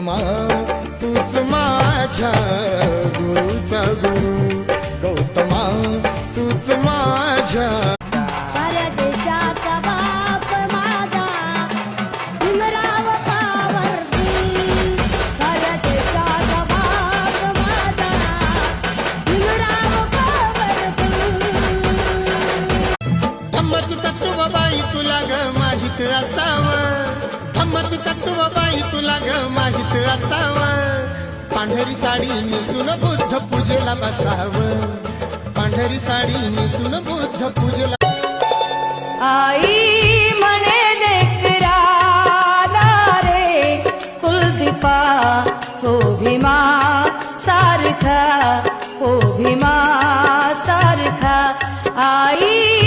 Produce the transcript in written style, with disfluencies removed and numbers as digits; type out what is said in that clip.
गौतमा तूच माझ्या गुरुचा गुरु, गौतमा तूच माझ्या साऱ्या देशाचा बाप माझा भीमराव पावरती, साऱ्या देशाचा बाप माझा भीमराव पावरती. धम्मच तत्व बाई तुला ग माहित असावं, धम्मच तत्व बाई तुला ग माहित असावं. पांढरी साडी नेसून बुद्ध पूजेला बसावं, पांढरी साडी नेसून बुद्ध पूजेला. आई म्हणे लेकराला रे कुलदीपा हो भीमा सारखा, हो भीमा सारखा. आई